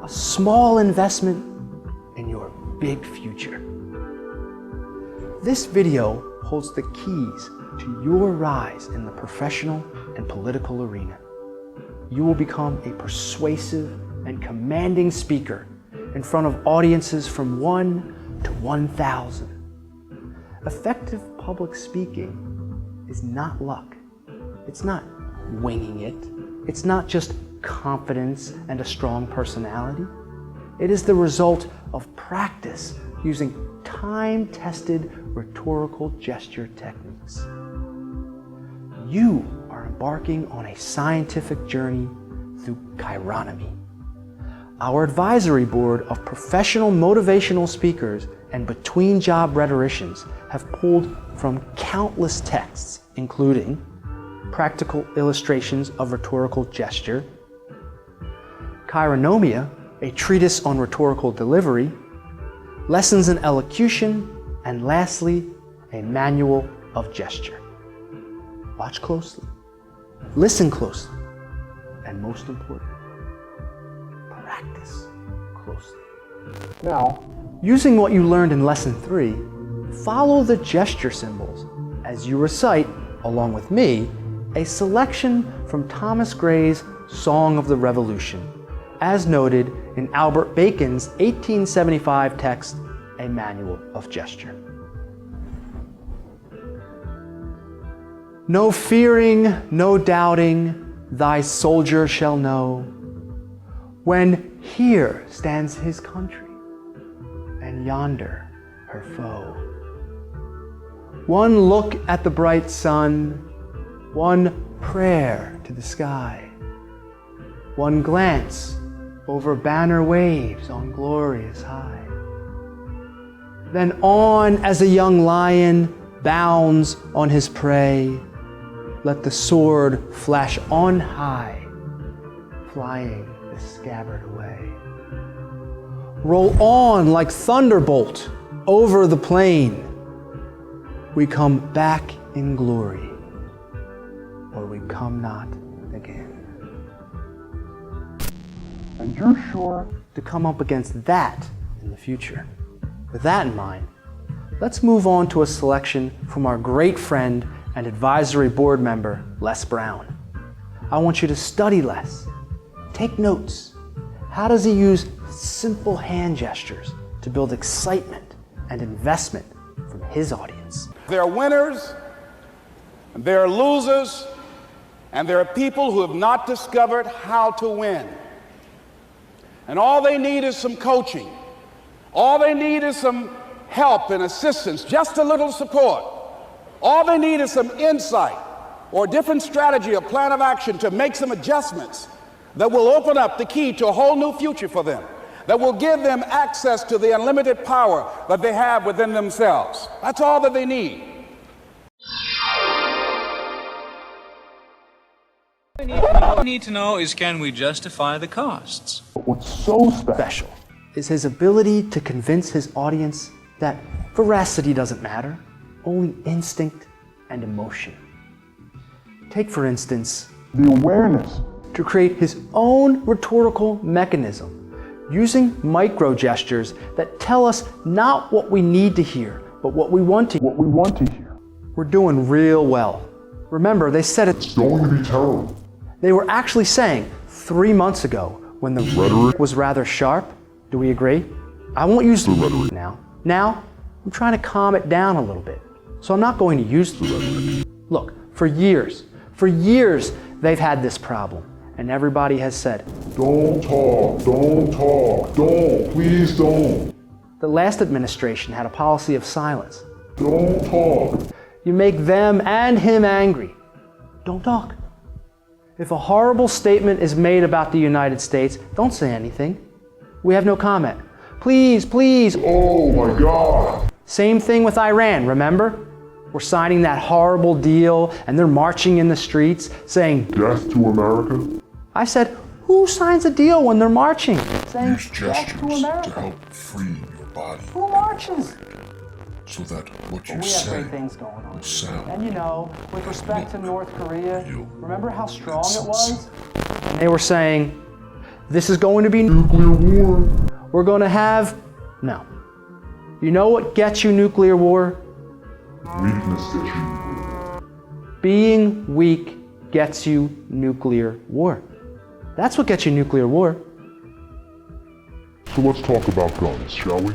A small investment in your big future. This video holds the keys to your rise in the professional and political arena. You will become a persuasive and commanding speaker in front of audiences from 1 to 1,000. Effective public speaking is not luck. It's not winging it. It's not just confidence and a strong personality. It is the result of practice using time-tested rhetorical gesture techniques. You are embarking on a scientific journey through ChiroMANIA. Our advisory board of professional motivational speakers and between-job rhetoricians have pulled from countless texts, including practical illustrations of rhetorical gesture, ChiroMANIA, a treatise on rhetorical delivery, lessons in elocution, and lastly, a manual of gesture. Watch closely, listen closely, and most important, practice closely. Now, using what you learned in Lesson 3, follow the gesture symbols as you recite, along with me, a selection from Thomas Gray's Song of the Revolution, as noted in Albert Bacon's 1875 text, A Manual of Gesture. No fearing, no doubting, thy soldier shall know, when here stands his country, and yonder her foe. One look at the bright sun, one prayer to the sky, one glance over banner waves on glorious high. Then on as a young lion bounds on his prey, let the sword flash on high, flying the scabbard away. Roll on like thunderbolt over the plain. We come back in glory, or we come not again. And you're sure to come up against that in the future. With that in mind, let's move on to a selection from our great friend and advisory board member, Les Brown. I want you to study Les. Take notes. How does he use simple hand gestures to build excitement and investment from his audience? There are winners, and there are losers, and there are people who have not discovered how to win. And all they need is some coaching. All they need is some help and assistance, just a little support. All they need is some insight or a different strategy, a plan of action to make some adjustments that will open up the key to a whole new future for them, that will give them access to the unlimited power that they have within themselves. That's all that they need. All we need to know is, can we justify the costs? What's so special is his ability to convince his audience that veracity doesn't matter, only instinct and emotion. Take, for instance, the awareness to create his own rhetorical mechanism using micro gestures that tell us not what we need to hear, but what we want to hear. We're doing real well. Remember, they said it's going to be terrible. They were actually saying 3 months ago when the rhetoric was rather sharp. Do we agree? I won't use the rhetoric now. Now, I'm trying to calm it down a little bit. So I'm not going to use the rhetoric. Look, for years, they've had this problem. And everybody has said, don't talk, please don't. The last administration had a policy of silence. Don't talk. You make them and him angry. Don't talk. If a horrible statement is made about the United States, don't say anything. We have no comment. Please, please. Oh my God. Same thing with Iran, remember? We're signing that horrible deal and they're marching in the streets saying, death to America. I said, who signs a deal when they're marching? Saying, use gestures death to America. to help free your body. Who marches? So that what you We have say great things going on. will sound. And you know, with respect to North Korea, you remember how strong it incense. was? And they were saying, This is going to be Nuclear war. We're going to have, no. You know what gets you nuclear war? Weakness gets you nuclear war. Being weak gets you nuclear war. That's what gets you nuclear war. So let's talk about guns, shall we?